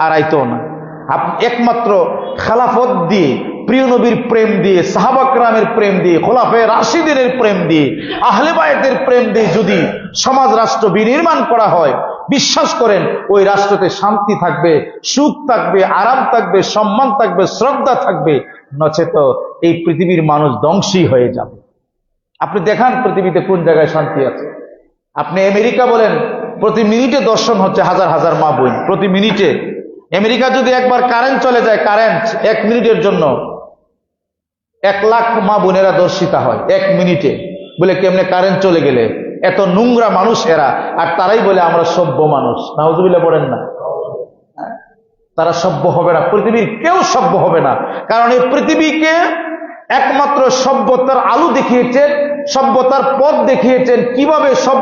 আর আইতো না। একমাত্র খেলাফত দিয়ে, প্রিয় নবীর প্রেম দিয়ে, সাহাবা কেরামের প্রেম দিয়ে, খোলাফায়ে রাশিদিনের প্রেম দিয়ে, আহলে বায়তের প্রেম দিয়ে যদি সমাজ রাষ্ট্র বিনির্মাণ করা হয়, বিশ্বাস করেন ওই রাষ্ট্রতে শান্তি থাকবে, সুখ থাকবে, আরাম থাকবে, সম্মান থাকবে, শ্রদ্ধা থাকবে। নচেত এই পৃথিবীর মানুষ ধ্বংসী হয়ে যাবে। আপনি দেখান পৃথিবীতে কোন জায়গায় শান্তি আছে। আপনি আমেরিকা বলেন, প্রতি মিনিটে দর্শন হচ্ছে হাজার হাজার মা বোন, প্রতি মিনিটে। আমেরিকা যদি একবার কারেন্ট চলে যায়, কারেন্ট 1 মিনিটের জন্য 1 লাখ মা বোনেরা দর্শিতা হয় 1 মিনিটে। বলে কেমনে কারেন্ট চলে গেলে? এত নোংরা মানুষ এরা, আর তারাই বলে আমরা সভ্য মানুষ। নাউজুবিল্লাহ পড়েন না? তারা সভ্য হবে না, পৃথিবীর কেউ সভ্য হবে না। কারণ এই পৃথিবীকে একমাত্র সভ্যতার আলো দেখিয়েছেন, সভ্যতার পথ দেখিয়েছেন, কিভাবে সব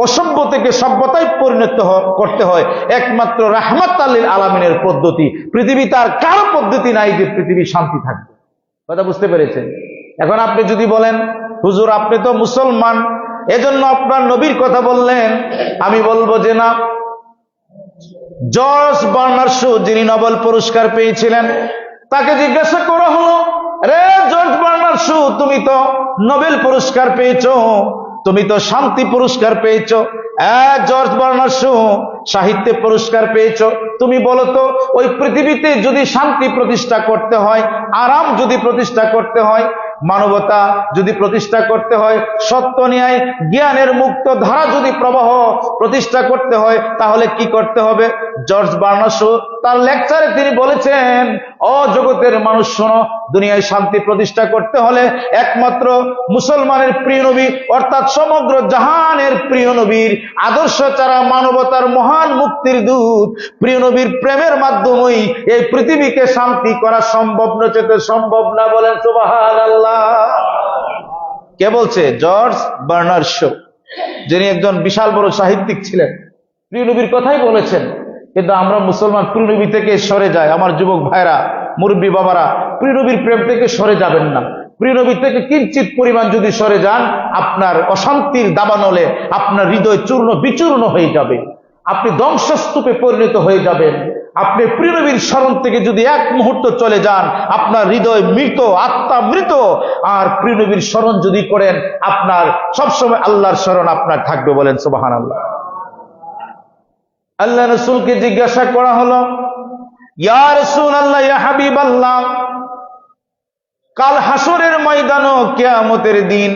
অসভ্য থেকে সভ্যতায় পরিণত করতে হয় একমাত্র রাহমাত লিল আলামিনের পদ্ধতি। পৃথিবীতে আর কারো পদ্ধতি নাই যে পৃথিবী শান্তি থাকবে। কথা বুঝতে পেরেছেন? এখন আপনি যদি বলেন হুজুর আপনি তো মুসলমান, এজন্য আপনার নবীর কথা বললেন, আমি বলবো যে না। জর্জ বার্নার্ড শো যিনি নোবেল পুরস্কার পেয়েছিলেন, তাকে জিজ্ঞাসা করা হলো, রে জর্জ বার্নার্ড শো, তুমি তো নোবেল পুরস্কার পেয়েছো, তুমি তো শান্তি পুরস্কার পেয়েছো, জর্জ বার্নার্ড শো সাহিত্যে পুরস্কার পেয়েছো, তুমি বলো তো ওই পৃথিবীতে যদি শান্তি প্রতিষ্ঠা করতে হয়, আরাম যদি প্রতিষ্ঠা করতে হয়, মানবতা যদি প্রতিষ্ঠা করতে হয়, সত্য ন্যায় জ্ঞানের মুক্ত ধারা যদি প্রবাহ প্রতিষ্ঠা করতে হয়, তাহলে কি করতে হবে? জর্জ বার্নার্ড শো তার লেকচারে তিনি বলেছেন, ও জগতের মানুষ শোনো, দুনিয়ায় শান্তি প্রতিষ্ঠা করতে হলে একমাত্র মুসলমানের প্রিয় নবী অর্থাৎ সমগ্র জাহানের প্রিয় নবীর আদর্শ ছাড়া, মানবতার মহান মুক্তির দূত প্রিয় নবীর প্রেমের মাধ্যমেই এই পৃথিবীকে শান্তি করা সম্ভব, নচেত সম্ভব না। বলেন সুবহানাল্লাহ। কে বলছে? জর্জ বার্নার্ড শো, যিনি একজন বিশাল বড় সাহিত্যিক ছিলেন, প্রিয় নবীর কথাই বলেছেন। কিন্তু আমরা মুসলমান প্রিয় নবী থেকে সরে যায়। আমার যুবক ভাইরা, মুরব্বী বাবারা, প্রিয় নবীর প্রেম থেকে সরে যাবেন না। প্রিয় নবী থেকে কিঞ্চিত পরিমাণ যদি সরে যান, আপনার অশান্তির দাবানলে আপনার হৃদয় চূর্ণ বিচূর্ণ হয়ে যাবে, আপনি ধ্বংসস্তূপে পরিণত হয়ে যাবেন। আপনি প্রিয় নবীর স্মরণ থেকে যদি এক মুহূর্ত চলে যান, আপনার হৃদয় মৃত, আত্মা মৃত। আর প্রিয় নবীর স্মরণ যদি করেন, আপনার সবসময় আল্লাহর স্মরণ আপনার থাকবে। বলেন সুবহানাল্লাহ। আল্লাহ রাসূলকে জিজ্ঞাসা করা হলো, ইয়া রাসূলুল্লাহ, ইয়া হাবিবাল্লাহ, কাল হাসরের ময়দান ও কিয়ামতের দিন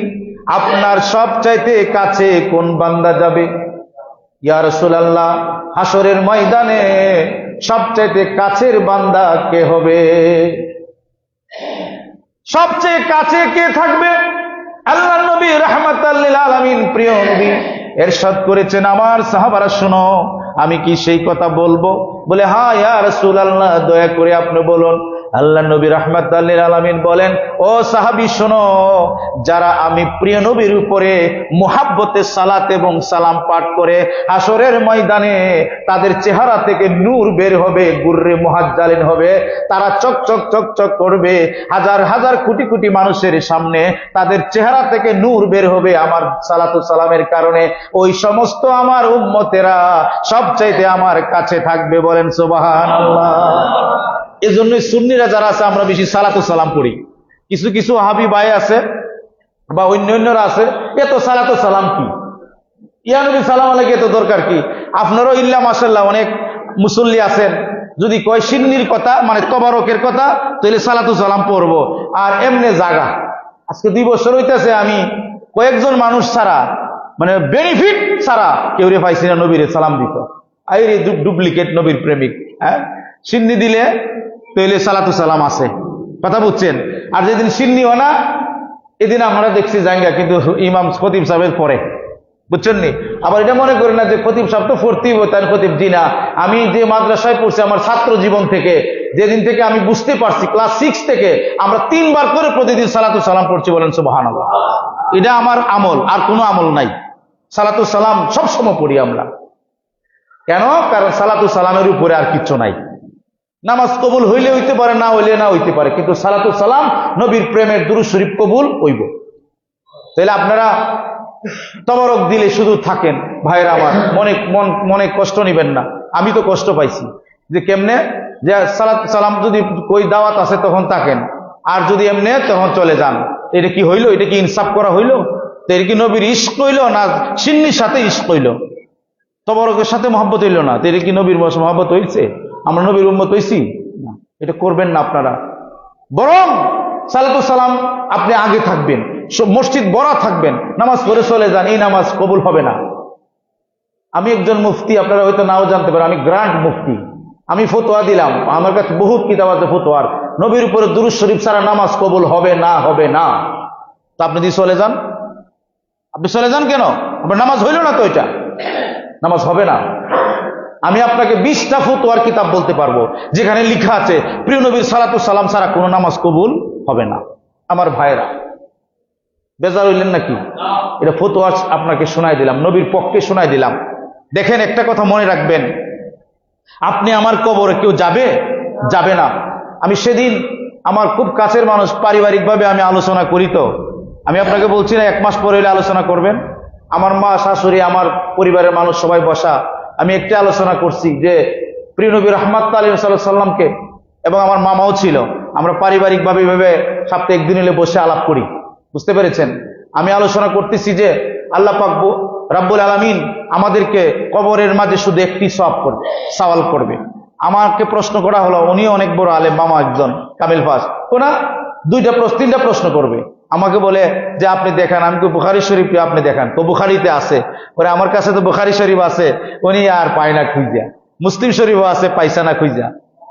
আপনার সবচাইতে কাছে কোন বান্দা যাবে? ইয়া রাসূলুল্লাহ, হাসরের ময়দানে সবচাইতে কাছের বান্দা কে হবে? সবচেয়ে কাছে কে থাকবে? আল্লাহর নবী রাহমাতাল লিল আলামিন প্রিয় নবী ইরশাদ করেছেন, আমার সাহাবারা শোনো, আমি কি সেই কথা বলবো? বলে হ্যাঁ ইয়া রাসূলুল্লাহ, দয়া করে আপনি বলুন। আল্লাহ নবী রাহমাতাল লিল আলামিন বলেন, ও সাহাবী শোনো, যারা আমি প্রিয় নবীর উপরে মুহাব্বতে সালাত এবং সালাম পাঠ করে হাসরের ময়দানে তাদের চেহারা থেকে নূর বের হবে, গুররে মুহাজ্জালিন হবে, তারা চকচক চকচক করবে, হাজার হাজার কোটি কোটি মানুষের সামনে তাদের চেহারা থেকে নূর বের হবে আমার সালাতু সালামের কারণে। ওই সমস্ত আমার উম্মতেরা সবচাইতে আমার কাছে থাকবে। বলেন সুবহানাল্লাহ। এজন্য সুন্নিরা যারা আছে আমরা বেশি সালাতু সালাম পড়ি। কিছু কিছু ওয়াহাবি ভাই আছে বা অন্যান্যরা আছে, এত সালাতু সালাম কি, ইয়া নবী সালাম আলাইহি এত দরকার কি? আপনারও ইল্লা মাশাআল্লাহ অনেক মুসল্লি আছেন, যদি কয় সিন্নির কথা মানে তবারকের কথা, তাহলে সালাতু সালাম পড়বো। আর এমনে জাগা, আজকে 2 বছর হইতেছে আমি কয়েকজন মানুষ ছাড়া মানে বেনিফিট ছাড়া কেউ রে পাইছি না নবীরে সালাম দিত। আই রে ডুপ্লিকেট নবীর প্রেমিক। হ্যাঁ, সিন্নি দিলে তাহলে সালাতু সালাম আছে, কথা বুঝছেন? আর যেদিন সিন্নিও না, এদিন আমরা দেখছি জায়গা কিন্তু ইমাম খতিব সাহেবের পরে, বুঝছেন নি? আবার এটা মনে করি না যে খতিব সাহেব তো পড়তেই হবে, তার খতিব জি না। আমি যে মাদ্রাসায় পড়ছি আমার ছাত্র জীবন থেকে, যেদিন থেকে আমি বুঝতে পারছি, ক্লাস 6 থেকে আমরা 3 বার করে প্রতিদিন সালাতু সালাম পড়ছি। বলেন সুবহানাল্লাহ। এটা আমার আমল, আর কোনো আমল নাই। সালাতু সালাম সবসময় পড়ি আমরা। কেন? কারণ সালাতু সালামের উপরে আর কিচ্ছু নাই। নামাজ কবুল হইলে হইতে পারে, না হইলে না হইতে পারে, কিন্তু সালাতু সালাম নবীর প্রেমের দুরূদ শরীফ কবুল হইব। তাহলে আপনারা তবরক দিলে শুধু থাকেন ভাইরা আমার, মনে কষ্ট নিবেন না। আমি তো কষ্ট পাইছি, যে কেমনে, যে সালাত সালাম যদি কই দাওয়াত আছে তখন থাকেন, আর যদি এমনি তখন চলে যান। এটা কি হইল? এটা কি ইনসাফ করা হইল? তো এটা কি নবীর ইশক হইল না সিন্নির সাথে ইশক হইল, তবরকের সাথে মহব্বত হইল না? তো এটা কি নবীর মহব্বত হইছে? আমরা নবীর উম্মত হইছি না। এটা করবেন না আপনারা। বরং সালাতু সালাম আপনি আগে থাকবেন, মসজিদ বড়া থাকবেন, নামাজ পড়ে চলে যান, এই নামাজ কবুল হবে না। আমি একজন মুফতি, আপনারা হয়তো নাও জানতে পারেন, আমি গ্রান্ট মুফতি। আমি ফতোয়া দিলাম, আমার কাছে বহুত কিতাব আছে ফতোয়ার, নবীর উপরে দুরূদ শরীফ ছাড়া নামাজ কবুল হবে না, হবে না। তা আপনি দিয়ে চলে যান, আপনি চলে যান কেন? আপনার নামাজ হইল না তো, এটা নামাজ হবে না। আমি আপনাকে 20টা ফতোয়ার কিতাব বলতে পারবো যেখানে লেখা আছে প্রিয় নবীর সালাতু সালাম ছাড়া কোনো নামাজ কবুল হবে না। আমার ভাইরা, বেজার হইলেন নাকি? এটা ফতোয়া আপনাকে শোনাই দিলাম, নবীর পক্ষে শোনাই দিলাম। দেখেন, একটা কথা মনে রাখবেন, আপনি আমার কবরে কেউ যাবে? যাবে না। আমি সেদিন আমার খুব কাছের মানুষ, পারিবারিকভাবে আমি আলোচনা করি, তো আমি আপনাকে বলছি না 1 মাস পরে হলে আলোচনা করবেন। আমার মা, শাশুড়ি, আমার পরিবারের মানুষ সবাই বসা, আমি একটা আলোচনা করছি যে প্রিয় নবী রাহমাতুল লিল আলামিন সাল্লাল্লাহু এবং আমার মামাও ছিল, আমরা পারিবারিকভাবে এভাবে সপ্তাহে 1 দিন হলে বসে আলাপ করি। বুঝতে পেরেছেন? আমি আলোচনা করতেছি যে আল্লাহ পাক রাব্বুল আলামিন আমাদেরকে কবরের মাঝে শুধু একটি সওয়াল করবে। আমাকে প্রশ্ন করা হলো, উনিও অনেক বড় আলেম, মামা একজন কামিল ফাস, কোনা 3টা প্রশ্ন করবে। আমাকে বলে যে আপনি দেখান। আমি বুখারী শরীফ আপনি দেখান। তো বুখারীতে আছে, ওরে আমার কাছে তো বুখারী শরীফ আছে, উনি আর পায় না খুঁজা। মুসলিম শরীফও আছে, পাইছে না খুঁজা।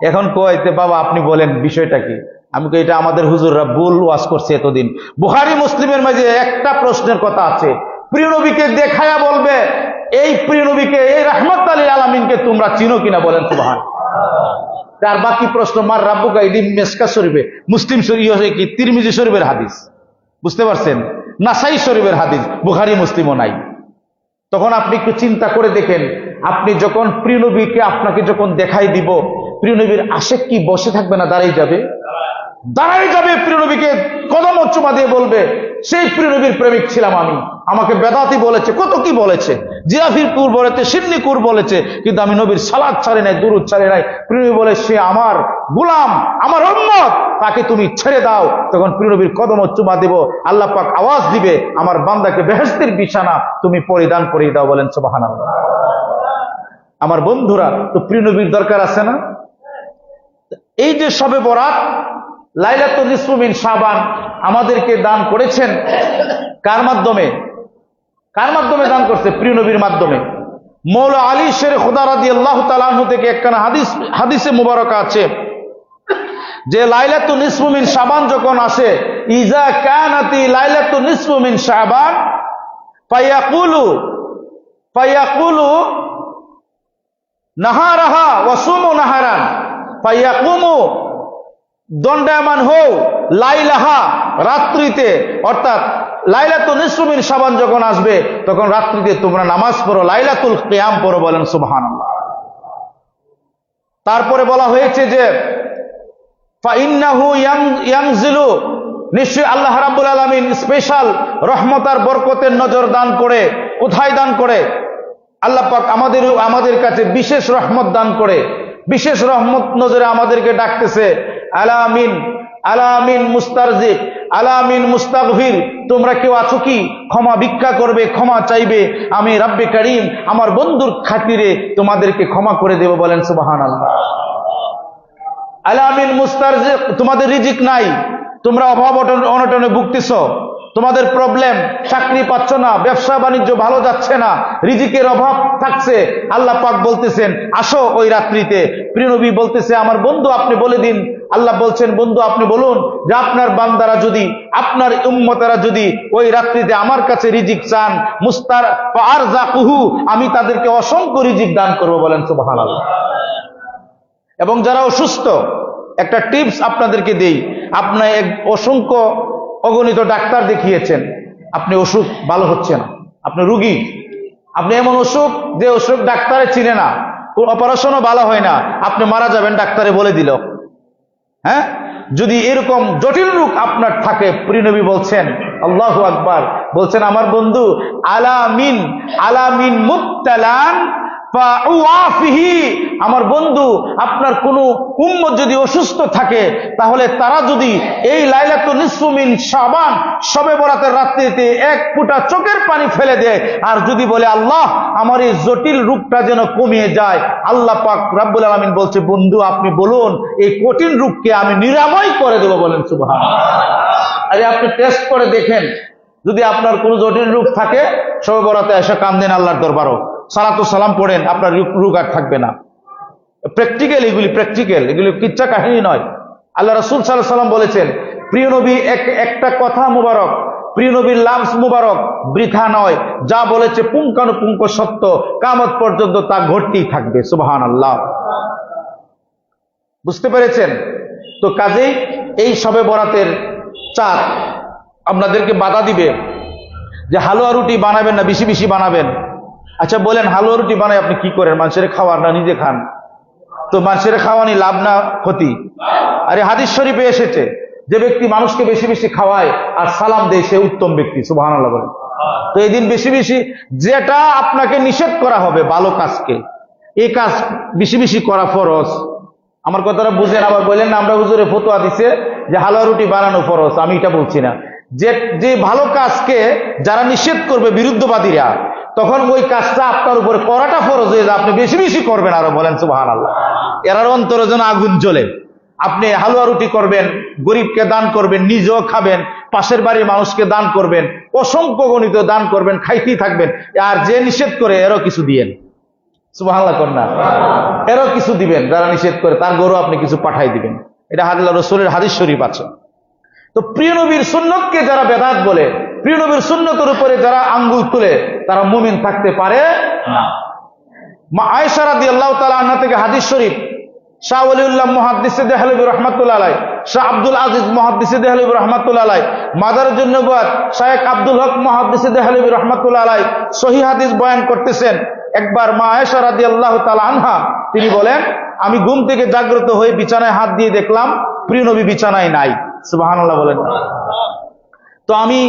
এখন কইতে বাবা আপনি বলেন বিষয়টা কি? আমি কই এটা আমাদের হুজুররা ভুল ওয়াজ করছে এতদিন। বুখারী মুসলিমের মাঝে একটা প্রশ্নের কথা আছে, প্রিয় নবীকে দেখায়া বলবে, এই প্রিয় নবীকে, এই রাহমাতুল লিল আলামিনকে তোমরা চিনো কিনা? বলেন সুবহান। তার বাকি প্রশ্ন মার রাব্বুকা, এটি মিশকাত শরীফে, মুসলিম শরীফ কি তিরমিজি শরীফের হাদিস, বুঝতে পারছেন? নাসাই শরীফের হাদিস, বুখারী মুসলিমও নাই। তখন আপনি একটু চিন্তা করে দেখেন, আপনি যখন প্রিয় নবীকে আপনাকে যখন দেখাই দিব, প্রিয় নবীর আশেক কি বসে থাকবে না দাঁড়াই যাবে? দাঁড়াই যাবে। প্রিয় নবীকে কদম চুমা দিয়ে বলবে, সেই প্রিয় নবীর প্রেমিক ছিলাম আমি, আমাকে বেদাতি বলেছে, কত কি বলেছে, জিরাফির কুর বলেছে, সিন্নি কুর বলেছে, কিন্তু আমি নবীর সালাত ছাড়ে নাই, দুরূদ ছাড়ে নাই। প্রিয় নবী বলে, সে আমার গোলাম, আমার উম্মত, তাকে তুমি ছেড়ে দাও। তখন প্রিয় নবীর কদম চুমা দেব, আল্লাহ পাক আওয়াজ দিবে, আমার বান্দাকে বেহেশতের বিছানা তুমি পরিধান করিয়ে দাও। বলেন সুবহানাল্লাহ। আমার বন্ধুরা, তো প্রিয় নবীর দরকার আছে না? এই যে শবে বরাত, লাইলাতুল নিসফু মিন শাবান আমাদেরকে দান করেছেন কার মাধ্যমে? কার মাধ্যমে দান করছে? প্রিয় নবীর মাধ্যমে। মৌলা আলী শের খুদা রাদিয়াল্লাহু তাআলা আনহু থেকে একখানা হাদিসে মুবারকা আছে যে লাইলাতুল নিসফু মিন শাবান যখন আসে, ইজা কানাতি লাইলাতুল নিসফু মিন শাবান ফায়াকুলু নাহারাহা ওয়া সুমু নাহারান ফায়াকুমু, দণ্ডায়মান হও লাইলাহা, রাত্রিতে, অর্থাৎ লাইলাতুল নিসফু মিন শাবান যখন আসবে তখন রাত্রিতে তোমরা নামাজ পড়ো, লাইলাতুল কিয়াম পড়ো। বলেন সুবহানাল্লাহ। তারপরে বলা হয়েছে যে ফাইন্নাহু ইয়ানজিলু, নিশ্চয়ই আল্লাহ রাব্বুল আলামিন স্পেশাল রহমত আর বরকতের নজর দান করে। কোথায় দান করে? আল্লাহ পাক আমাদের কাছে বিশেষ রহমত দান করে, বিশেষ রহমত নজরে আমাদেরকে ডাকতেছে, আলামিন আলামিন মুস্তারজিক, আলামিন মুস্তাগফির, তোমরা কেউ আছো কি ক্ষমা ভিক্ষা করবে, ক্ষমা চাইবে? আমি রাব্বে কারীম আমার বন্ধুর খাতিরে তোমাদেরকে ক্ষমা করে দেব। বলেন সুবহানাল্লাহ। আলামিন মুস্তারজিক, তোমাদের রিজিক নাই, তোমরা অভাব অনটনে ভুগতেছ, তোমাদের প্রবলেম, চাকরি পাচ্ছ না, ব্যবসা বাণিজ্য ভালো যাচ্ছে না, রিজিকের অভাব থাকছে। আল্লাহ পাক বলতেছেন আসো ওই রাত্রিতে। প্রিয় নবী বলতেছে আমার বন্ধু আপনি বলে দিন, আল্লাহ বলছেন বন্ধু আপনি বলুন যে আপনার বান্দারা যদি, আপনার উম্মতেরা যদি ওই রাত্রিতে আমার কাছে রিজিক চান, মুস্তার ফারযাকুহু, আমি তাদেরকে অসংখ্য রিজিক দান করব। বলেন সুবহানাল্লাহ। এবং যারা অসুস্থ, একটা টিপস আপনাদেরকে দেই, আপনি অসংখ্য অগণিত ডাক্তার দেখিয়েছেন, আপনি অসুখ ভালো হচ্ছে না, আপনি রুগী, আপনি এমন অসুখ যে অসুখ ডাক্তারে চিনে না, অপারেশনও ভালো হয় না, আপনি মারা যাবেন ডাক্তারে বলে দিল। হ্যাঁ, যদি এরকম জটিল রোগ আপনার থাকে, প্রিয় নবী বলছেন, আল্লাহু আকবার, বলছেন আমার বন্ধু আলামিন আলামিন মুবতালান ফাউআফিহি, আমার বন্ধু আপনার কোনো উম্মত যদি অসুস্থ থাকে তাহলে তারা যদি এই লাইলাতুন নিসফু মিন শাবান শবে বরাতের রাত্রিতে এক ফোঁটা চোখের পানি ফেলে দেয় আর যদি বলে আল্লাহ আমার এই জটিল রোগটা যেন কমিয়ে যায়, আল্লাহ পাক রব্বুল আলামিন বলছে বন্ধু আপনি বলুন এই কঠিন রোগকে আমি নিরাময় করে দেব। বলেন সুবহানাল্লাহ। আরে আপনি টেস্ট করে দেখেন, যদি আপনার কোনো জটিল রোগ থাকে শবে বরাতে এসে কান্দেন আল্লাহর দরবারও, সালাতু সালাম পড়েন, আপনার রোগ আর থাকবে না। প্র্যাকটিক্যাল, এগুলি কিচ্ছা কাহিনী নয়। আল্লাহ রাসূল সাল্লাল্লাহু আলাইহি ওয়াসাল্লাম বলেছেন প্রিয় নবী একটা কথা মুবারক, প্রিয় নবীর লাফজ মুবারক বৃথা নয়, যা বলেছে পুঙ্খানুপুঙ্খ সত্য, কিয়ামত পর্যন্ত তা ঘটতেই থাকবে। সুবহানাল্লাহ। বুঝতে পেরেছেন? তো কাজেই এই শবে বরাতের চাঁদ আপনাদেরকে বাধা দিবে যে হালুয়া রুটি বানাবেন না, বেশি বেশি বানাবেন। আচ্ছা বলেন হালুয়া রুটি বানাই আপনি কি করেন? মানুষের খাওয়ার না নিজে খান? তো মানুষের খাওয়ানি লাভ না ক্ষতি? আরে হাদিস শরীফে এসেছে যে ব্যক্তি মানুষকে বেশি বেশি খাওয়ায় আর সালাম দেয় সে উত্তম ব্যক্তি। সুবহানাল্লাহ বলেন। তো এই দিন বেশি বেশি যেটা আপনাকে নিষেধ করা হবে ভালো কাজকে, এই কাজ বেশি বেশি করা ফরজ। আমার কথাটা বুঝেন, আবার বললেন না আমরা হুজুরে ফতোয়া দিছে যে হালুয়া রুটি বানানো ফরজ, আমি এটা বলছি না। যে ভালো কাজকে যারা নিষেধ করবে বিরুদ্ধবাদীরা, তখন ওই কাজটা আপনার উপরে করাটা ফরজ হয়ে যায়, আপনি বেশি বেশি করবেন। আরো বলেন সুবহানাল্লাহ। এরার অন্তরে যেন আগুন জ্বলে। আপনি হালুয়া রুটি করবেন, গরিবকে দান করবেন, নিজেও খাবেন, পাশের বাড়ির মানুষকে দান করবেন, অসংখ্য গণিত দান করবেন, খাইতেই থাকবেন। আর যে নিষেধ করে এরও কিছু দিয়েন। সুবহানাল্লাহ কর না, এরও কিছু দিবেন। যারা নিষেধ করে তার গরু আপনি কিছু পাঠাই দিবেন। এটা আল্লাহ রাসূলের হাদিস শরীফ আছে। তো প্রিয় নবীর সুন্নতকে যারা বেদাত বলে, প্রিয় নবীর সুন্নতের উপরে যারা আঙ্গুল তুলে, তারা মুমিন থাকতে পারে না। মা আয়েশা রাদিয়াল্লাহু তাআলা আনহা থেকে হাদিস শরীফ, শাহ ওলিউল্লাহ মুহাদ্দিসে দেহলভী রাহমাতুল্লাহ আলাইহি, শাহ আব্দুল আজিজ মুহাদ্দিসে দেহলভী রাহমাতুল্লাহ আলাইহি, মাদারুন নবুওয়াত শায়েখ আব্দুল হক মুহাদ্দিসে দেহলভী রাহমাতুল্লাহ আলাইহি সহিহ হাদিস বয়ান করতেছেন। একবার মা আয়েশা রাদিয়াল্লাহু তাআলা আনহা তিনি বলেন আমি ঘুম থেকে জাগ্রত হয়ে বিছানায় হাত দিয়ে দেখলাম প্রিয় নবী বিছানায় নাই। সুবহানাল্লাহ বলেন। তো আমি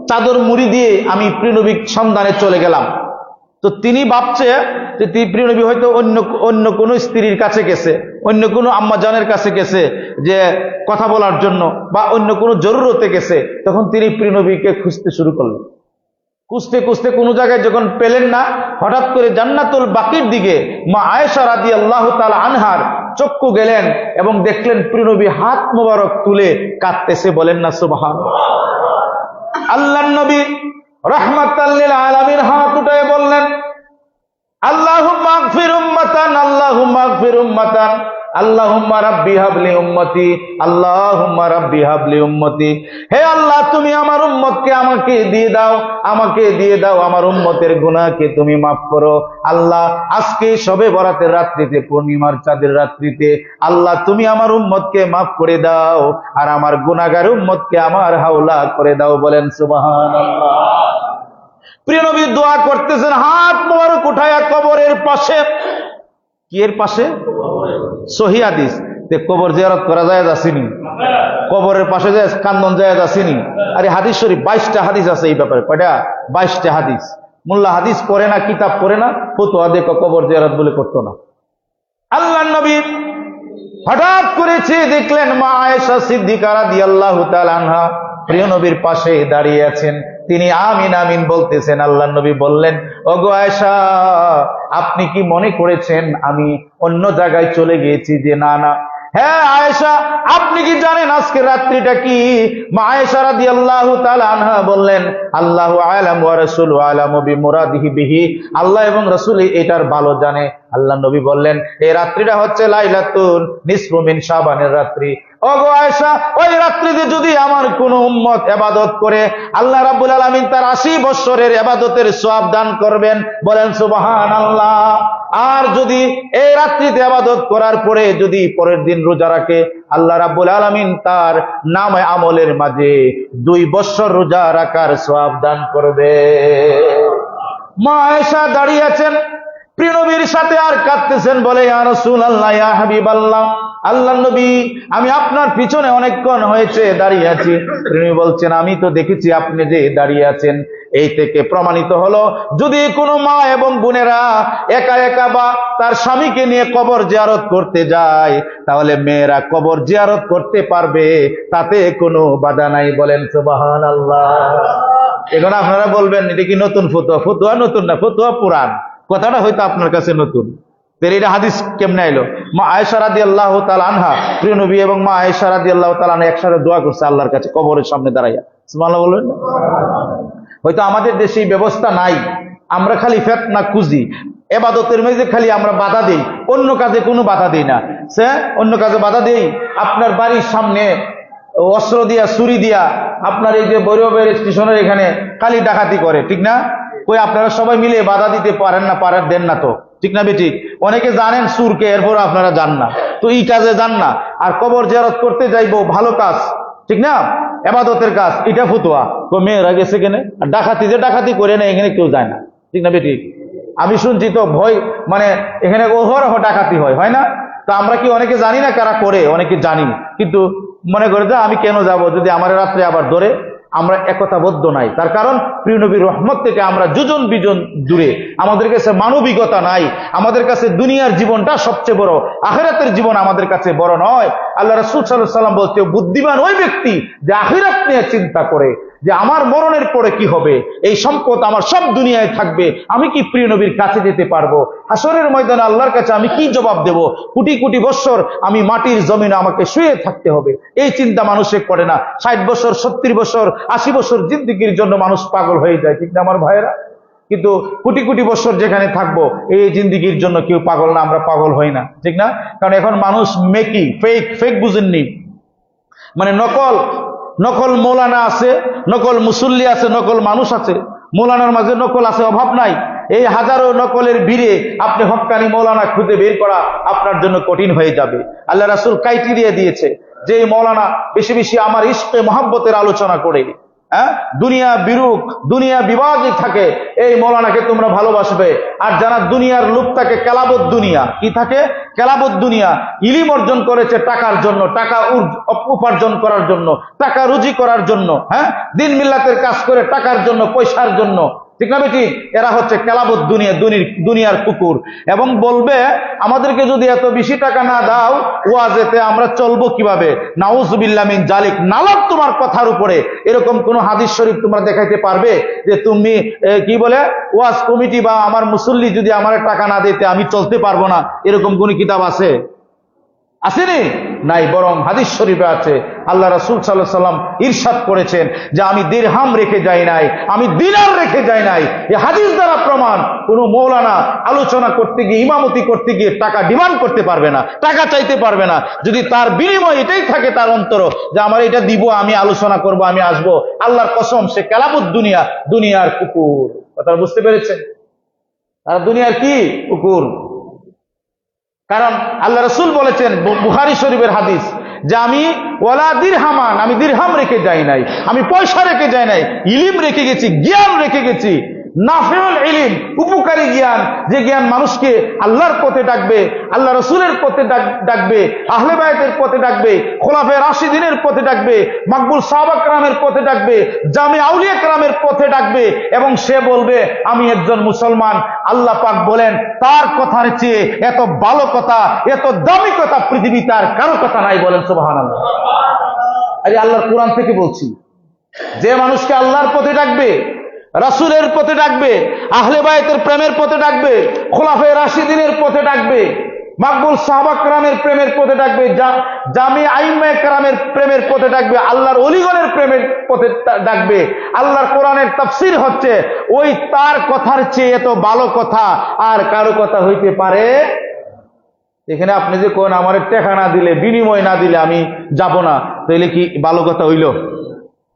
চাদর মুড়ি দিয়ে আমি প্রিয় নবীর সন্ধানে চলে গেলাম। তো তিনি ভাবছে যে প্রিয় নবী হয়তো অন্য কোনো স্ত্রীর কাছে গেছে, অন্য কোনো আম্মা জানের কাছে গেছে যে কথা বলার জন্য, বা অন্য কোনো জরুরতে গেছে। তখন তিনি প্রিয় নবীকে খুঁজতে শুরু করলেন। খুঁজতে খুঁজতে কোনো জায়গায় যখন পেলেন না, হঠাৎ করে জান্নাতুল বাকির দিকে মা আয়েশা রাদিয়াল্লাহু তাআলা আনহার চক্ষু গেলেন এবং দেখলেন প্রিয় নবী হাত মোবারক তুলে কাঁদতেছে। বলেন না সুবহানাল্লাহ। আল্লাহর নবী রাহমাতাল লিল আলামিন হাত উঠায় বললেন আল্লাহুম্মা আগফির উম্মাতান, আল্লাহুম্মা আগফির উম্মাতান, আল্লাহুম্মা রাব্বি হাবলি উম্মতি, আল্লাহুম্মা রাব্বি হাবলি উম্মতি। হে আল্লাহ তুমি আমার উম্মতকে আমাকে দিয়ে দাও, আমাকে দিয়ে দাও, আমার উম্মতের গুনাহকে তুমি মাফ করো। আল্লাহ আজকে শবে বরাতের রাত্রিতে, পূর্ণিমার চাঁদের রাত্রিতে আল্লাহ তুমি আমার উম্মতকে মাফ করে দাও আর আমার গুনাহগার উম্মতকে আমার হাওলা করে দাও। বলেন সুবহানাল্লাহ। প্রিয় নবী দোয়া করতেছেন, হাত মোবারক উঠায়া কবরের পাশে। কি এর পাশে? সহিহ হাদিস। কবর জিয়ারত করা যায় আসেনি? কবরের পাশে যায় কান্দন যায় আসেনি? আরে হাদিস শরীফ 22টা হাদিস আছে এই ব্যাপারে। কয়টা? 22টা হাদিস। মোল্লা হাদিস পড়ে না, কিতাব পড়ে না, ফতোয়া দেখো কবর জিয়ারত বলে করতো না। আল্লাহর নবী হঠাৎ করেছে দেখলেন মা আয়েশা সিদ্দিকা রাদিয়াল্লাহু তাআলা আনহা প্রিয় নবীর পাশে দাঁড়িয়ে আছেন। তিনি আমিন আমিন বলতেছেন। আল্লাহর নবী বললেন ওগো আয়েশা আপনি কি মনে করেছেন আমি অন্য জায়গায় চলে গিয়েছি? যে না না, হ্যাঁ আয়েশা আপনি কি জানেন আজকে রাত্রিটা কি? মা আয়েশা রাদিয়াল্লাহু তাআলা আনহা বললেন আল্লাহু আ'লামু ওয়া রাসূলুহু আ'লামু বিমুরাদিহি বিহি, আল্লাহ এবং রাসূল এটার ভালো জানে। আল্লাহর নবী বললেন এই রাত্রিটা হচ্ছে লাইলাতুন নিসফু মিন শাবানের রাত্রি। ওগো আয়েশা ওই রাত্রিতে যদি আমার কোন উম্মত ইবাদত করে আল্লাহ রাব্বুল আলামিন তার 80 বছরের ইবাদতের সওয়াব দান করবেন। বলেন সুবহানাল্লাহ। আর যদি এই রাত্রিতে ইবাদত করার পরে যদি পরের দিন রোজা রাখে আল্লাহ রাব্বুল আলামিন তার নামে আমলের মাঝে 2 বছর রোজা রাখার সওয়াব দান করবে। মা আয়েশা দাঁড়িয়ে আছেন প্রিয় নবীর সাথে আর কাঁদতেছেন। বলে ইয়া রাসূলুল্লাহ ইয়া হাবিবাল্লাহ আল্লাহ নবী, আমি আপনার পিছনে অনেকক্ষণ হয়েছে দাঁড়িয়ে আছি। তিনি বলছেন, আমি তো দেখেছি আপনি যে দাঁড়িয়ে আছেন। এই থেকে প্রমাণিত হলো, যদি কোনো মা এবং বোনেরা একা একা বা তার স্বামীকে নিয়ে কবর জিয়ারত করতে যায়, তাহলে মেয়েরা কবর জিয়ারত করতে পারবে, তাতে কোনো বাধা নাই। বলেন সুবহানাল্লাহ। এখন আপনারা বলবেন এটা কি নতুন ফতোয়া? ফতোয়া নতুন না, ফতোয়া পুরান। কথাটা হয়তো আপনার কাছে নতুন। এটা হাদিস কেমনে এলো? মা আয়েশা রাদিয়াল্লাহু তাআলা আনহা, প্রিয় নবী এবং মা আয়েশা রাদিয়াল্লাহু তাআলা আনহা একসাথে দোয়া করছে আল্লাহর কাছে কবরের সামনে দাঁড়াইয়া। সুবহানাল্লাহ বলবেন। হয়তো আমাদের দেশে এই ব্যবস্থা নাই, আমরা খালি ফিতনা খুঁজি, ইবাদতের মধ্যে খালি আমরা বাধা দেই, অন্য কাজে কোনো বাধা দেই না। অন্য কাজে বাধা দেই, আপনার বাড়ির সামনে অস্ত্র দিয়া ছুরি দিয়া আপনার এই যে ভৈরবের স্টেশনের এখানে খালি ডাকাতি করে, ঠিক না? কই আপনারা সবাই মিলে বাধা দিতে পারেন না, দেন না তো, ঠিক না বেঠিক? অনেকে জানেন সুরকে, এরপর আপনারা জান না, তো এই কাজে যান না। আর কবর জিয়ারত করতে যাইবো, ভালো কাজ, ঠিক না, ইবাদতের কাজ, এটা ফতোয়া। তো মেয়েরা গেছে কেনে? আর ডাকাতি যে ডাকাতি করে না, এখানে কেউ যায় না, ঠিক না বেঠিক? আমি শুনছি তো ভয়, মানে এখানে অহরহ ডাকাতি হয় না? তো আমরা কি অনেকে জানি না কারা করে? অনেকে জানি, কিন্তু মনে করে যে আমি কেন যাব যদি আমার রাত্রে আবার ধরে। আমরা একতাবদ্ধ নাই, তার কারণ প্রিয় নবীর রহমত থেকে আমরা যোজন বিজন দূরে। আমাদের কাছে মানবিকতা নাই, আমাদের কাছে দুনিয়ার জীবনটা সবচেয়ে বড়, আখিরাতের জীবন আমাদের কাছে বড় নয়। আল্লাহ রাসূল সাল্লাল্লাহু আলাইহি ওয়াসাল্লাম বলতে, বুদ্ধিমান ওই ব্যক্তি যে আখিরাত নিয়ে চিন্তা করে, যে আমার মরণের পরে কি হবে, এই সম্পদ আমার সব দুনিয়ায় থাকবে, আমি কি প্রিয় নবীর কাছে যেতে পারবো? হাসরের ময়দানে আল্লাহর কাছে আমি কি জবাব দেব? কোটি কোটি বছর আমি মাটির জমিনে আমাকে শুয়ে থাকতে হবে, এই চিন্তা মানুষে করে না। 60 বছর, 70 বছর, 80 বছর জিন্দেগির জন্য মানুষ পাগল হয়ে যায়, ঠিক না আমার ভাইয়েরা? কিন্তু কোটি কোটি বছর যেখানে থাকবো, এই জিন্দেগির জন্য কেউ পাগল না, আমরা পাগল হই না, ঠিক না? কারণ এখন মানুষ মেকি, ফেক বুঝেননি, মানে নকল মৌলানা আছে, নকল মুসল্লি আছে, নকল মানুষ আছে, মৌলানার মাঝে নকল আছে, অভাব নাই। এই হাজারো নকলের ভিড়ে আপনি হক্কানি মৌলানা খুঁজে বের করা আপনার জন্য কঠিন হয়ে যাবে। আল্লাহ রাসূল ক্রাইটেরিয়া দিয়েছে যে মৌলানা বেশি বেশি আমার ইশকে মহব্বতের আলোচনা করে, দুনিয়া বিরূপ, দুনিয়া বিবাদে থাকে, এই মৌলানাকে তোমরা ভালোবাসবে। আর যারা দুনিয়ার লোক থাকে, কেলাবত দুনিয়া, কি থাকে? কেলাবত দুনিয়া, ইলিম অর্জন করেছে টাকার জন্য, টাকা উপার্জন করার জন্য, টাকা রুজি করার জন্য, দিন মিল্লাতের কাজ করে টাকার জন্য, পয়সার জন্য, ঠিক না বেটি? এরা হচ্ছে কেলাবত দুনিয়া, দুনিয়ার কুকুর। এবং বলবে আমাদেরকে যদি এত বেশি টাকা না দাও, ওয়াজেতে আমরা চলবো কিভাবে? নাউজুবিল্লাহ মিন জালিক, নালাত তোমার কথার উপরে। এরকম কোন হাদিস শরীফ তোমরা দেখাইতে পারবে যে তুমি কি বলে ওয়াজ কমিটি বা আমার মুসল্লি যদি আমার টাকা না দিতে আমি চলতে পারবো না, এরকম কোন কিতাব আছে? আসেনি? নাই। বরং হাদিস শরীফে আছে, আল্লাহ রাসূল সাল্লাল্লাহু আলাইহি ওয়াসাল্লাম ইরশাদ করেছেন যে আমি দিরহাম রেখে যাই নাই, আমি দিনার রেখে যাই নাই। এই হাদিস দ্বারা প্রমাণ, কোন মৌলানা আলোচনা করতে গিয়ে, ইমামতি করতে গিয়ে টাকা ডিমান্ড করতে পারবে না, টাকা চাইতে পারবে না, যদি তার বিনিময় এটাই থাকে তার অন্তর যে আমার এটা দিব, আমি আলোচনা করব, আমি আসবো। আল্লাহর কসম, সে কেলাবত দুনিয়া, দুনিয়ার কুকুর। কথা বুঝতে পেরেছেন? আর দুনিয়ার কি কুকুর? কারণ আল্লাহ রাসূল বলেছেন, বুখারী শরীফের হাদিস, যে আমি ওয়ালা দিরহামান, আমি দিরহাম রেখে যাই নাই, আমি পয়সা রেখে যাই নাই, ইলিম রেখে গেছি, জ্ঞান রেখে গেছি। নাফিউল ইলিম, উপকারী জ্ঞান, যে জ্ঞান মানুষকে আল্লাহর পথে ডাকবে, আল্লাহ রাসূলের পথে ডাকবে, আহলে বায়তের পথে ডাকবে, খোলাফায়ে রাশিদিনের পথে ডাকবে, মাকবুল সাহাবা কেরামের পথে ডাকবে, জামি আউলিয়া কেরামের পথে ডাকবে। এবং সে বলবে আমি একজন মুসলমান। আল্লাহ পাক বলেন, তার কথার চেয়ে এত ভালো কথা, এত দামি কথা পৃথিবীতে আর কারো কথা নাই। বলেন সুবহানাল্লাহ। আরে আল্লাহর কোরআন থেকে বলছি, যে মানুষকে আল্লাহর পথে ডাকবে, রাসূলের পথে ডাকবে, আহলে বায়তের প্রেমের পথে ডাকবে, খোলাফায়ে রাশিদিনের পথে ডাকবে, মাকবুল সাহাবা কেরামের প্রেমের পথে ডাকবে, জামি আইম্মা কেরামের প্রেমের পথে ডাকবে, আল্লাহর ওলিগণের প্রেমের পথে ডাকবে। আল্লাহর কোরআনের তাফসীর হচ্ছে, ওই তার কথার চেয়ে এত ভালো কথা আর কারো কথা হইতে পারে? এখানে আপনি যে কোন আমার টাকা না দিলে, বিনিময় না দিলে আমি যাব না, তাহলে কি ভালো কথা হইল?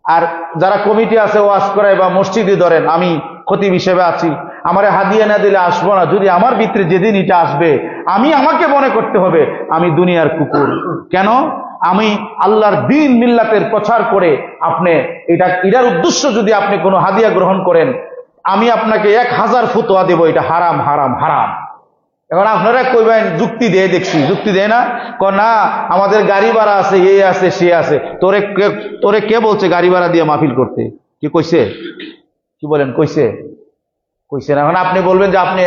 আর যারা কমিটি আছে ওয়াজ করায় বা মসজিদে ধরেন, আমি খতিব হিসেবে আছি, আমারে হাদিয়া না দিলে আসবো না। যদি আমার ভিতরে যেদিন এটা আসবে, আমাকে মনে করতে হবে আমি দুনিয়ার কুকুর। কেন? আমি আল্লাহর দ্বীন মিল্লাতের প্রচার করে আপনি এটার উদ্দেশ্য যদি আপনি কোনো হাদিয়া গ্রহণ করেন, আমি আপনাকে 1000 ফতোয়া দেব, এটা হারাম হারাম হারাম। এখন আপনারা কইবেন যুক্তি দিয়ে, দেখছি যুক্তি দেয় না, না আমাদের গাড়ি ভাড়া আছে, এ আছে সে আছে। তোরে কে বলছে গাড়ি ভাড়া দিয়ে মাহফিল করতে? কি কইছে? কি বলেন, কইছে? কইছে না। এখন আপনি বলবেন যে আপনি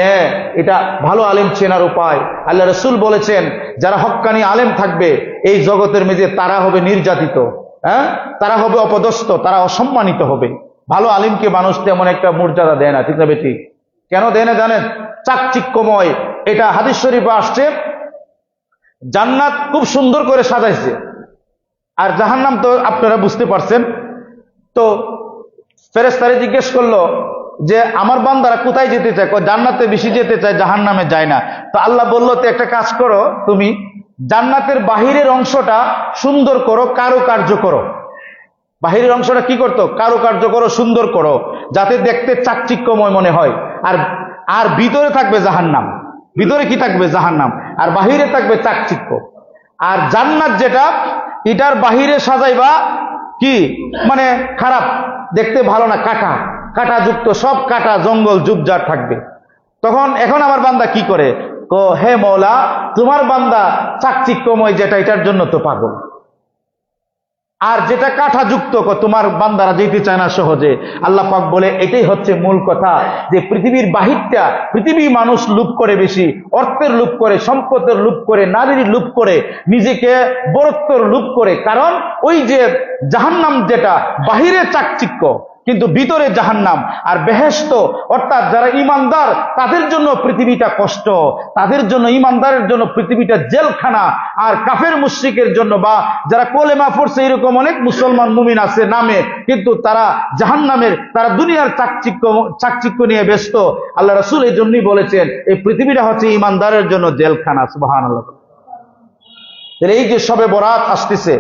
এটা ভালো আলেম চেনার উপায়। আল্লাহ রসুল বলেছেন যারা হক্কানি আলেম থাকবে এই জগতের মেঝে তারা হবে নির্যাতিত, তারা হবে অপদস্থ, তারা অসম্মানিত হবে। ভালো আলিমকে মানুষ তেমন একটা মর্যাদা দেয় না, ঠিক না বেটি? কেন দেয় না জানেন? চাকচিক্যময়। এটা হাদিস শরীফে আসছে, জান্নাত খুব সুন্দর করে সাজাইছে, আর জাহান্নাম তো আপনারা বুঝতে পারছেন। তো ফেরেশতারে জিজ্ঞেস করলো যে আমার বান্দারা কোথায় যেতে চায়? জান্নাতে বেশি যেতে চায়, জাহান্নামে যায় না। তো আল্লাহ বলল, তো একটা কাজ করো, তুমি জান্নাতের বাহিরের অংশটা সুন্দর করো, কারুকার্য করো। বাহিরের অংশটা কি করতো? কারুকার্য করো, সুন্দর করো, যাতে দেখতে চাকচিক্যময় মনে হয়। আর ভিতরে থাকবে জাহান্নাম। ভিতরে কি থাকবে? জাহান্নাম। আর বাহিরে থাকবে চাকচিক্য। আর জান্নাত যেটা, এটার বাহিরে সাজাইবা কি মানে খারাপ, দেখতে ভালো না, কাটা কাটাযুক্ত, সব কাটা, জঙ্গল ঝুপঝাড় থাকবে। তখন এখন আমার বান্দা কি করে? হে মওলা, তোমার বান্দা চাকচিক্যময় যেটা, এটার জন্য তো পাগল। আর যেটা কাঠাযুক্ত, তোমার বান্দারা যেতে চায় না সহজে। আল্লাহ পাক বলে এটাই হচ্ছে মূল কথা, যে পৃথিবীর বাহিরটা, পৃথিবী মানুষ লুপ করে বেশি, অর্থের লুপ করে, সম্পদের লুপ করে, নারীর লুপ করে, নিজেকে বরত্বর লুপ করে। কারণ ওই যে জাহান্নাম যেটা বাহিরে চাকচিক্য, কিন্তু ভিতরে জাহান্নাম। আর বেহেশত অর্থাৎ যারা ইমানদার তাদের জন্য পৃথিবীটা কষ্ট, তাদের জন্য, ইমানদারের জন্য পৃথিবীটা জেলখানা। আর কাফের মুশরিকের জন্য বা যারা কলেমা পড়ছে এরকম অনেক মুসলমান মুমিন আছে নামে, কিন্তু তারা জাহান্নামের, তারা দুনিয়ার চাকচিক্য নিয়ে ব্যস্ত। আল্লাহ রাসূল এই জন্যই বলেছেন এই পৃথিবীটা হচ্ছে ইমানদারের জন্য জেলখানা। সুবহানাল্লাহ। এই যে শবে বরাত আসতেছে,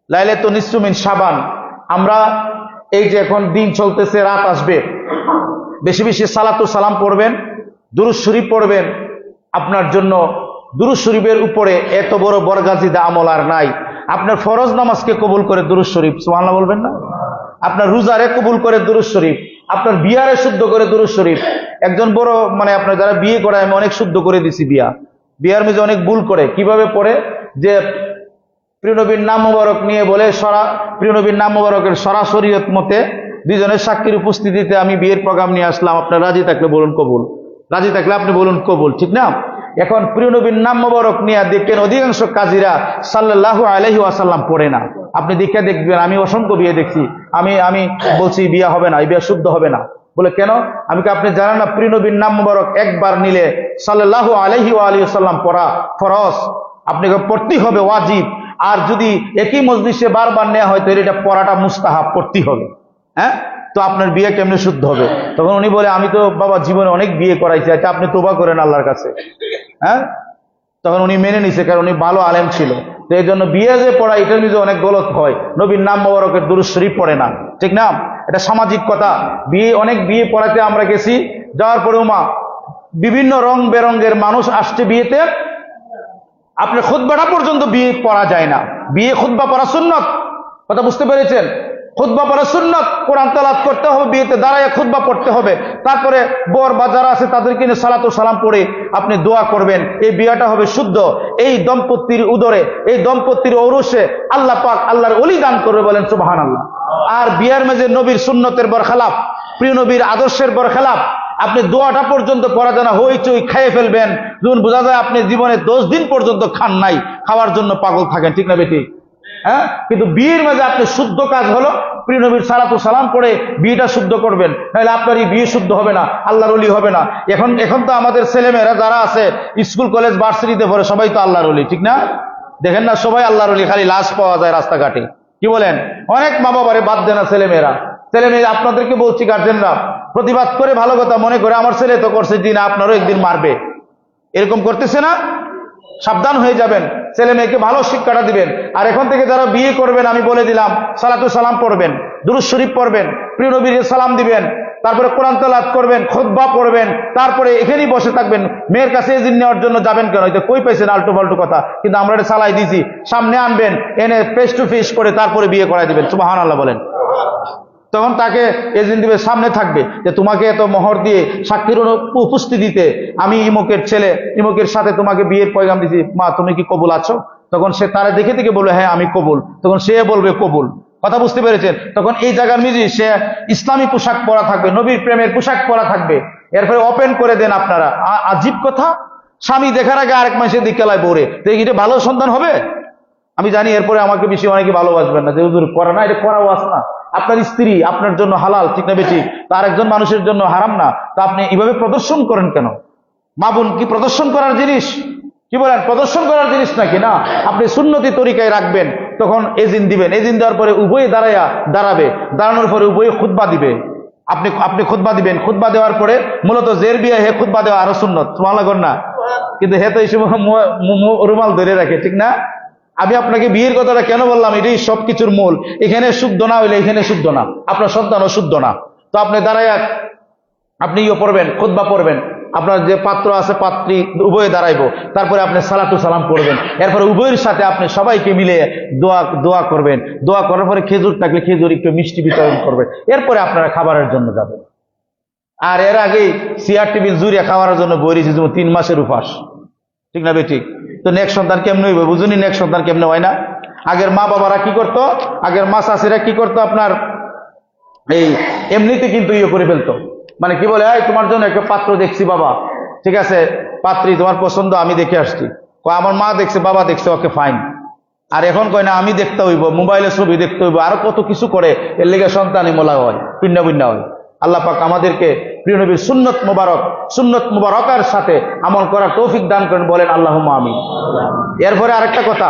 লাইলাতুন নিসফু মিন শাবান, আমরা এই যে এখন দিন চলতেছে, রাত আসবে, বেশি বেশি সালাতু সালাম পড়বেন, দুরূদ শরীফ পড়বেন। আপনার জন্য দুরূদ শরীফের উপরে এত বড় বরগাজিদা আমল আর নাই। আপনার ফরজ নামাজকে কবুল করে দুরূদ শরীফ, সুবহানাল্লাহ বলবেন না? আপনার রোজারে কবুল করে দুরূদ শরীফ, আপনার বিয়ারে শুদ্ধ করে দুরূদ শরীফ। একজন বড় আপনার যারা বিয়ে করে, আমি অনেক শুদ্ধ করে দিছি বিয়ার মধ্যে অনেক ভুল করে। কিভাবে পড়ে? যে প্রিয় নবীর নাম মোবারক নিয়ে বলে, প্রিয় নবীর নাম মোবারকের শরীয়ত মতে দুইজনের সাক্ষীর উপস্থিতিতে আমি বিয়ের প্রোগ্রাম নিয়ে আসলাম, আপনার রাজি থাকলে বলুন কবুল, রাজি থাকলে আপনি বলুন কবুল, ঠিক না? এখন প্রিয় নবীর নাম মোবারক নিয়ে দেখেন অধিকাংশ কাজীরা সাল্লাল্লাহু আলাইহি ওয়াসাল্লাম পড়ে না। আপনি দেখে দেখবেন, আমি অসংখ্য বিয়ে দেখছি, আমি বলছি বিয়ে হবে না, এই বিয়ে শুদ্ধ হবে না। বলে কেন? আমি কি আপনি জানেন না প্রিয় নবীর নাম মোবারক একবার নিলে সাল্লাল্লাহু আলাইহি ওয়াসাল্লাম পড়া ফরজ, আপনাকে পড়তেই হবে, ওয়াজিব। আর যদি একই মজলিসে বারবার নেওয়া হয় তাহলে এটা পড়াটা মুস্তাহাব, পড়তেই হবে। তো আপনার বিয়ে কেমনে শুদ্ধ হবে? তখন উনি বলে, আমি তো বাবা জীবনে অনেক বিয়ে করাইছি, আচ্ছা আপনি তোবা করেন আল্লাহর কাছে। তখন উনি মেনে নিছে, কারণ উনি ভালো আলেম ছিল। তো এই জন্য বিয়ে যে পড়া, এটার নিজে অনেক গলত হয়, নবীর নাম মোবারকের দুরূদ শরীফ পড়ে না, ঠিক না? এটা সামাজিক কথা। অনেক বিয়ে পড়াতে আমরা গেছি, যাওয়ার পরে বিভিন্ন রং বেরঙ্গের মানুষ আসছে বিয়েতে, আপনার খুতবাটা পর্যন্ত বিয়ে পড়া যায় না। বিয়ে খুতবা পড়া সুন্নত, কথা বুঝতে পেরেছেন? খুতবা পড়া সুন্নত, কোরআন তেলাওয়াত করতে হবে, বিয়েতে দাঁড়ায় খুতবা পড়তে হবে। তারপরে বর বা যারা আছে তাদেরকে নিয়ে সালাতু সালাম পড়ে আপনি দোয়া করবেন, এই বিয়েটা হবে শুদ্ধ। এই দম্পতির উদরে, এই দম্পতির ঔরসে আল্লাহ পাক আল্লাহর ওলি দান করবে, বলেন সুবহানাল্লাহ। আর বিয়ার মেজে নবীর সুন্নতের বরখেলাপ, প্রিয় নবীর আদর্শের বরখেলাপ, আপনি দোয়াটা পর্যন্ত পড়া জানা হইচই খেয়ে ফেলবেন, যখন বোঝা যায় আপনি জীবনে 10 দিন পর্যন্ত খান নাই, খাওয়ার জন্য পাগল থাকেন, ঠিক না বেটি? কিন্তু বিয়ের মাঝে আপনি শুদ্ধ কাজ হলো প্রিয় নবীর সালাতু সালাম পড়ে বিয়েটা শুদ্ধ করবেন, নাহলে আপনার এই বিয়ে শুদ্ধ হবে না, আল্লাহর ওলি হবে না। এখন তো আমাদের ছেলেমেয়েরা যারা আছে স্কুল কলেজ ভার্সিটিতে পড়ে, সবাই তো আল্লাহর ওলি, ঠিক না? দেখেন না, সবাই আল্লাহর ওলি, খালি লাশ পাওয়া যায় রাস্তাঘাটে। কি বলেন? অনেক মা বাবারে বাদ দেয় না ছেলেমেয়েরা। আপনাদেরকে বলছি, গার্জেনরা প্রতিবাদ করে, ভালো কথা মনে করে, আমার ছেলে তো করছে, দিন আপনারও একদিন মারবে, এরকম করতেছে না? সাবধান হয়ে যাবেন, ছেলে মেয়েকে ভালো শিক্ষাটা দিবেন। আর এখন থেকে যারা বিয়ে করবেন, আমি বলে দিলাম, সালাতু সালাম পড়বেন, দুরূদ শরীফ পড়বেন, প্রিয় নবীর সালাম দিবেন, তারপরে কোরআন তেলাওয়াত করবেন, খুতবা পড়বেন, তারপরে এখানেই বসে থাকবেন। মেয়ের কাছে এজিন নেওয়ার জন্য যাবেন কেন? হয়তো কই পাইছেন আল্টু ফাল্টু কথা, কিন্তু আমরা এটা চালাই দিয়েছি। সামনে আনবেন, এনে ফেস টু ফেস করে তারপরে বিয়ে করাই দিবেন। সুবহানাল্লাহ বলেন। তখন তাকে এজেন্ট দিবে, সামনে থাকবে যে তোমাকে এত মোহর দিয়ে সাক্ষীর উপস্থিতিতে আমি ইমকের ছেলে ইমকের সাথে তোমাকে বিয়ের পয়গাম দিছি, মা তুমি কি কবুল আছো? তখন সে তারা দেখে দেখে বলবে হ্যাঁ আমি কবুল। তখন সে বলবে কবুল। কথা বুঝতে পেরেছেন? তখন এই জায়গার মিজি সে ইসলামী পোশাক পরা থাকবে, নবীর প্রেমের পোশাক পরা থাকবে। এরপরে ওপেন করে দেন আপনারা। আজীব কথা, স্বামী দেখার আগে আরেক মাসের দিকে লায় বোরে, তো এটা ভালো সন্তান হবে? আমি জানি এরপরে আমাকে বেশি অনেকে ভালোবাসবেন না, যে হুজুর করে না, এটা করাও আছে না। আপনার স্ত্রী আপনার জন্য হালাল, ঠিক না বেঠিক? তার একজন মানুষের জন্য হারাম না, তা আপনি এইভাবে প্রদর্শন করেন কেন? মা বোন কি প্রদর্শন করার জিনিস? কি বলেন, প্রদর্শন করার জিনিস নাকি? না, আপনি সুন্নতি তরিকায় রাখবেন। তখন এজিন দিবেন, এজিন দেওয়ার পরে উভয়ে দাঁড়াবে, দাঁড়ানোর পরে উভয়ে খুতবা দিবে। আপনি খুতবা দিবেন, খুতবা দেওয়ার পরে মূলত জের বিয়ে হে খুতবা দেওয়া আরো সুন্নত, সুবহানাল্লাহ কর না? কিন্তু হে তো এই সময় রুমাল ধরে রাখে, ঠিক না? আমি আপনাকে বিয়ের কথাটা কেন বললাম, এটাই সবকিছুর মূল। এখানে শুদ্ধ না হইলে এখানে শুদ্ধ না, আপনার সন্তানও শুদ্ধ না। তো আপনি দাঁড়ায় আপনি পড়বেন, খুতবা পড়বেন, আপনার যে পাত্র আছে পাত্রী উভয়ে দাঁড়াইবো, তারপরে আপনি সালাতু সালাম করবেন, এরপরে উভয়ের সাথে আপনি সবাইকে মিলে দোয়া করবেন। দোয়া করার পরে খেজুর থাকলে খেজুর, একটু মিষ্টি বিতরণ করবেন। এরপরে আপনারা খাবারের জন্য যাবেন। আর এর আগেই সিআর টিভি জুড়ে খাওয়ার জন্য বইরেছি 3 মাসের উপাস, ঠিক না বেঠিক? তো নেক্সট সন্তান কেমনে হইবে বুঝুনি? নেক্সট সন্তান কেমনে হয় না? আগের মা বাবারা কি করতো, আগের মা চাষিরা কি করতো, আপনার এই এমনিতে কিন্তু করে ফেলতো। মানে কি বলে, এই তোমার জন্য একটা পাত্র দেখছি বাবা, ঠিক আছে, পাত্রী তোমার পছন্দ, আমি দেখে আসছি। আমার মা দেখছে, বাবা দেখছে, ওকে ফাইন। আর এখন কয় না আমি দেখতে হইব, মোবাইলে ছবি দেখতে হইব, আরো কত কিছু করে। এর লেগে সন্তানই মোলা হয়, ভিন্ন ভিন্ন হয়। আল্লাহ পাক আমাদেরকে প্রিয় নবীর সুন্নত মুবারকার সাথে আমল করার তৌফিক দান করেন, বলেন আল্লাহুম্মা আমিন। এরপরে আরেকটা কথা,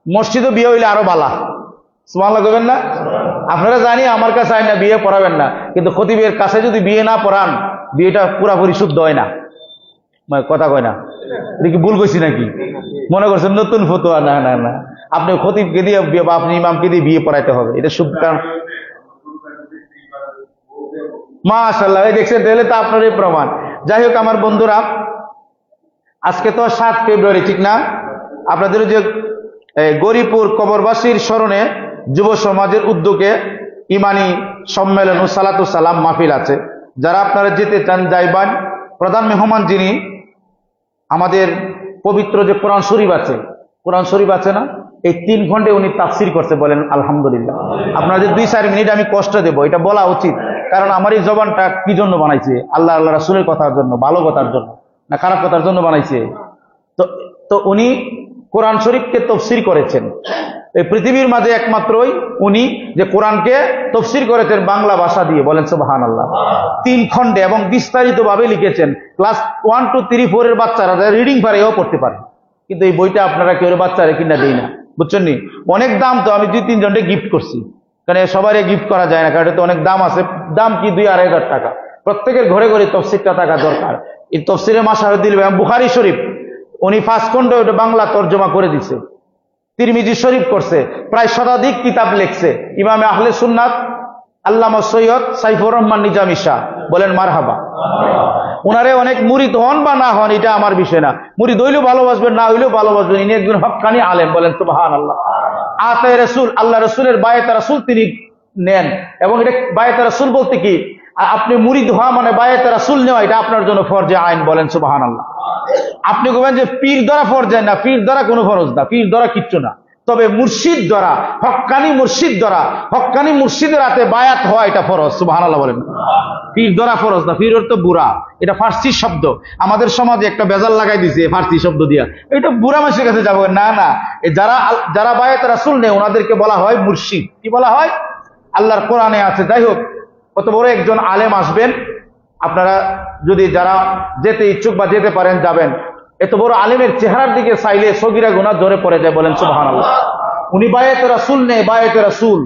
মসজিদে বিয়ে হইলে আরো বালা, সুবহানাল্লাহ কইবেন না? আপনারা জানি আমার কাছে আইন না বিয়ে পড়াবেন না, কিন্তু খতিবের কাছে যদি বিয়ে না পড়ান, বিয়েটা পুরাপুরি শুদ্ধ হয় না। কথা কয় না, এটা কি ভুল কইছি নাকি? মনে করছেন নতুন ফতোয়া? না না না, আপনি খতিবকে দিয়ে বা আপনি ইমামকে দিয়ে বিয়ে পড়াইতে হবে, এটা শুভ। কারণ মাশাআল্লাহ, দেখছেন, তাহলে তো আপনারই প্রমাণ। যাই হোক আমার বন্ধুরা, আজকে তো 7 ফেব্রুয়ারি, ঠিক না? আপনাদের যে গরিপুর কবরবাসীর স্মরণে যুব সমাজের উদ্যোগে ইমানি সম্মেলন ও সালাতু সালাম মাহফিল আছে। যারা আপনারা যেতে চান যাইবান। প্রধান মেহমান যিনি, আমাদের পবিত্র যে কোরআন শরীফ আছে না, এই 3 ঘন্টায় উনি তাফসির করছে, বলেন আলহামদুলিল্লাহ। আপনাদের 2-4 মিনিট আমি কষ্ট দেব, এটা বলা উচিত। কারণ আমার এই জবানটা কি জন্য বানাইছে? আল্লাহ রাসূলের কথার জন্য, ভালো কথার জন্য, না খারাপ কথার জন্য বানাইছে? তো উনি কোরআন শরীফকে তফসির করেছেন। এই পৃথিবীর মাঝে একমাত্রই উনি যে কোরআনকে তফসির করেছেন বাংলা ভাষা দিয়ে, বলেন সুবহানাল্লাহ। 3 খণ্ডে এবং বিস্তারিত ভাবে লিখেছেন। ক্লাস 1, 2, 3, 4 এর বাচ্চারা যারা রিডিং পারে এও পড়তে পারে। কিন্তু এই বইটা আপনারা কেউ বাচ্চারা কিনা দেই না, বুঝছেন নি? অনেক দাম। তো আমি 2-3 জনকে গিফট করছি, কারণ সবারই গিফট করা যায় না, কারণ এটা তো অনেক দাম আছে। দাম কি 2-2.5 হাজার টাকা। প্রত্যেকের ঘরে ঘরে তফসিরটা থাকা দরকার। এই তফসিরের মাশাহিদুল বুখারী শরীফ উনি 5 খণ্ডে ওটা বাংলা তর্জমা করে দিছে। তিরমিজি শরীফ করছে, প্রায় শতাধিক কিতাব লিখছে। ইমামে আহলে সুন্নাত আল্লামা সৈয়দ সাইফুর রহমান নিজামী শাহ, বলেন মারহাবা। ওনারে অনেক মুরিদ হন বা না হন এটা আমার বিষয় না, মুরিদ হইলেও ভালোবাসবেন, না হইলেও ভালোবাসবেন। ইনি একজন হক্কানি আলেম, বলেন সুবহানাল্লাহ। আতায়ে রাসূল, আল্লাহ রাসূলের বায়াতে রাসূল তিনি নেন। এবং এটা বায়াতে রাসূল বলতে কি, আপনি মুরিদ হওয়া মানে বায়াতে রাসূল নেওয়া, এটা আপনার জন্য ফরজে আইন, বলেন সুবহানাল্লাহ। আপনি বলবেন যে পীর ধরা ফরজে না, পীর ধরা কোনো ফরজ না, পীর ধরা কিচ্ছু না। তবে মুর্শিদ ধরা, হক্কানি মুর্শিদ ধরা, হক্কানি মুর্শিদের হাতে বায়াত হওয়া, এটা ফরজ, সুবহানাল্লাহ বলেন। পীর ধরা ফরজ না, পীর অর্থ বুড়া, এটা ফার্সি শব্দ। আমাদের সমাজে একটা বেজাল লাগাই দিছে ফার্সি শব্দ দিয়া, এটা বুড়া মানুষের কাছে যাবো না। না, যারা বায়াত রাসূল নেই ওনাদেরকে বলা হয় মুর্শিদ। কি বলা হয়? আল্লাহর কোরআনে আছে। যাই হোক, কত বড় একজন আলেম আসবেন, আপনারা যদি যারা যেতে ইচ্ছুক বা যেতে পারেন যাবেন। এত বড় আলেমের চেহারার দিকে চাইলে সগীরা গুনাহ ধরে পড়ে যায়, বলেন সুবহানাল্লাহ। উনি বায়াতে রাসূল নেই, বায়াতে রাসূল।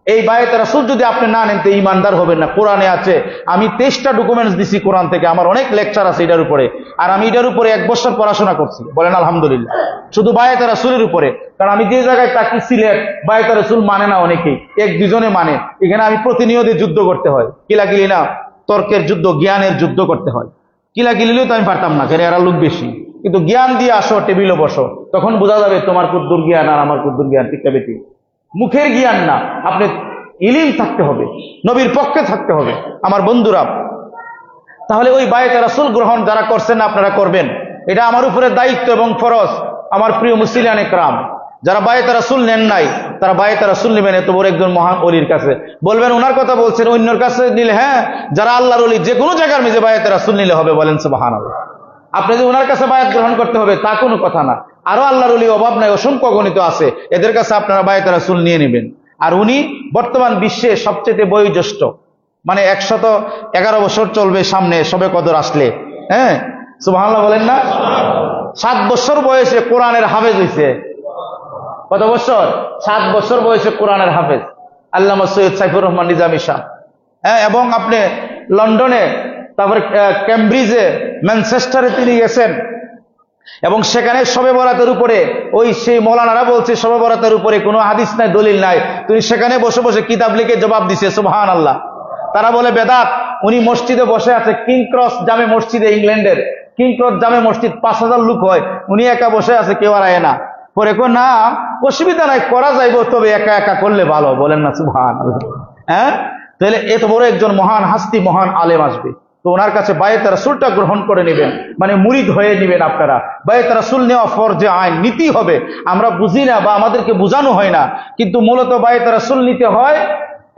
এই বায়াতে রাসূল যদি আপনি না নেন তো ঈমানদার হবেন না। কোরআনে আছে, আমি 23টা ডকুমেন্টস দিছি কোরআন থেকে, আমার অনেক লেকচার আছে এটার উপরে, আর আমি এটার উপরে 1 বছর পড়াশোনা করছি, বলেন আলহামদুলিল্লাহ। শুধু বায়াতে রাসূলের উপরে, কারণ আমি যে জায়গায় থাকি সিলেট, বায়াতে রাসূল মানে না অনেকেই, 1-2 জনে মানে। এখানে আমি প্রতিনিয়ত যুদ্ধ করতে হয়, কিলাকিলি না, তর্কের যুদ্ধ, জ্ঞানের যুদ্ধ করতে হয়। কিলাকিলিলেও তো আমি পারতাম না, কারণ এরা লোক বেশি। কিন্তু জ্ঞান দিয়ে আসো, টেবিলে বসো, তখন বোঝা যাবে তোমার কুদ্দুর জ্ঞান আর আমার কুদ্দুর জ্ঞান, ঠিক না বেটি? মুখের জ্ঞান না, আপনি ইলিম থাকতে হবে, নবীর পক্ষে থাকতে হবে। আমার বন্ধুরা, তাহলে ওই বায়াতে রাসূল গ্রহণ যারা করছেন না, আপনারা করবেন। এটা আমার উপরে দায়িত্ব এবং ফরজ। আমার প্রিয় মুসলিয়ান একরাম, যারা বায়াতে রাসূল নেন নাই, তারা বায়াতে রাসূল নেবেন এত বড় একজন মহান ওলির কাছে। বলবেন ওনার কথা বলছেন, অন্যর কাছে নিলে, হ্যাঁ, যারা আল্লাহর ওলি যে কোনো জায়গার মধ্যে বায়াতে রাসূল নিলে হবে, বলেন সুবহানাল্লাহ। আপনি যে ওনার কাছে বায়াত গ্রহণ করতে হবে তা কোনো কথা না। আরো আল্লাহর ওলি অভাব নাই, অসংখ্য গণিত আছে, এদের কাছে আপনারা বায়াতে রাসূল নিয়ে নেবেন। আর উনি বর্তমান বিশ্বে সবচেয়ে বয়োজ্যেষ্ঠ, মানে 111 বছর চলবে সামনে শবে কদর আসলে। হ্যাঁ, সুবহানাল্লাহ বলেন না? 7 বছর বয়সে কোরআনের হাফেজ হয়েছে। কত বছর? 7 বছর বয়সে কোরআনের হাফেজ আল্লামা সৈয়দ সাইফুর রহমান নিজামী শাহ। হ্যাঁ, এবং আপনি লন্ডনে, তারপরে ক্যামব্রিজে, ম্যানচেস্টারে তিনি গেছেন, এবং সেখানে শবে বরাতের উপরে ওই সেই মৌলানারা বলছে শবে বরাতের উপরে কোনো হাদিস নাই, দলিল নাই, তিনি সেখানে বসে বসে কিতাব লিখে জবাব দিছে। সুবহানাল্লাহ। তারা বলে বেদাত। উনি মসজিদে বসে আছে, কিং ক্রস জামে মসজিদে, ইংল্যান্ডের কিং ক্রস জামে মসজিদ, 5000 লোক হয়, উনি একা বসে আছে, কেউ আর আয় না। পরে কো না, অসুবিধা নাই, করা যাইব, তবে একা একা করলে ভালো, বলেন না সুবহানাল্লাহ। হ্যাঁ, তাহলে এত বড় একজন মহান হাস্তি, মহান আলেম আসবে, তো ওনার কাছে বায়াতে রাসূলটা গ্রহণ করে নেবেন, মানে মুরিদ হয়ে নেবেন আপনারা। বায়াতে রাসূল নেওয়া ফরজে আইন, নীতি হবে। আমরা বুঝি না বা আমাদেরকে বোঝানো হয় না, কিন্তু মূলত বায়াতে রাসূল নিতে হয়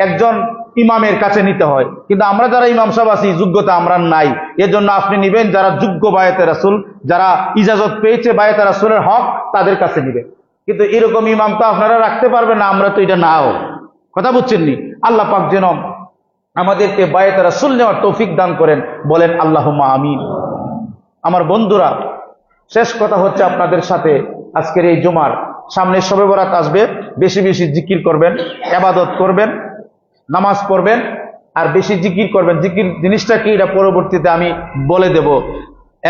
একজন ইমামের কাছে নিতে হয়। কিন্তু আমরা যারা ইমাম সাহেব আছি, যোগ্যতা আমরা নাই। এজন্য আপনি নিবেন যারা যোগ্য বায়াতে রাসূল, যারা ইজাজত পেয়েছে বায়াতে রাসূলের হক, তাদের কাছে নিবেন। কিন্তু এরকম ইমাম তো আপনারা রাখতে পারবেন না, আমরা তো এটা নাও। কথা বুঝছেননি? আল্লাহ পাক যেন আমাদেরকে বায়াতে রাসূল নেওয়ার তৌফিক দান করেন, বলেন আল্লাহুম্মা আমিন। আমার বন্ধুরা, শেষ কথা হচ্ছে আপনাদের সাথে, আজকের এই জুমার সামনে শবে বরাত আসবে, বেশি বেশি জিকির করবেন, ইবাদত করবেন, নামাজ পড়বেন, আর বেশি জিকির করবেন। জিকির জিনিসটা কি, এটা পরবর্তীতে আমি বলে দেব।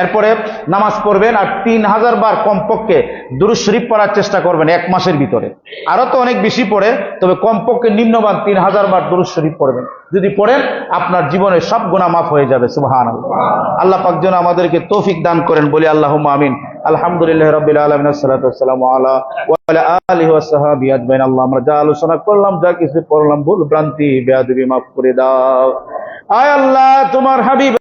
এরপরে নামাজ পড়বেন, আর 3000 বার কমপক্ষে দুরূদ শরীফ পড়ার চেষ্টা করবেন 1 মাসের ভিতরে। আরো তো অনেক বেশি পড়ে, তবে কমপক্ষে নিম্নমান 3000 বার দুরূদ শরীফ পড়বেন। যদি পড়েন, আপনার জীবনের সব গুনাহ মাফ হয়ে যাবে। সুবহানাল্লাহ। আল্লাহ পাক যেন আমাদেরকে তৌফিক দান করেন, বলি আল্লাহুম্মা আমিন। আলহামদুলিল্লাহি রাব্বিল আলামিন, আসসালাতু ওয়াসসালামু আলা ওয়া আলা আলিহি ওয়া সাহবিহি আজমাইন। আল্লাহ, আমরা যা আলোচনা করলাম, যা কিছু পড়লাম, ভুল ভ্রান্তি বেয়াদবি মাফ করে দাও। আয় আল্লাহ, তোমার হাবিব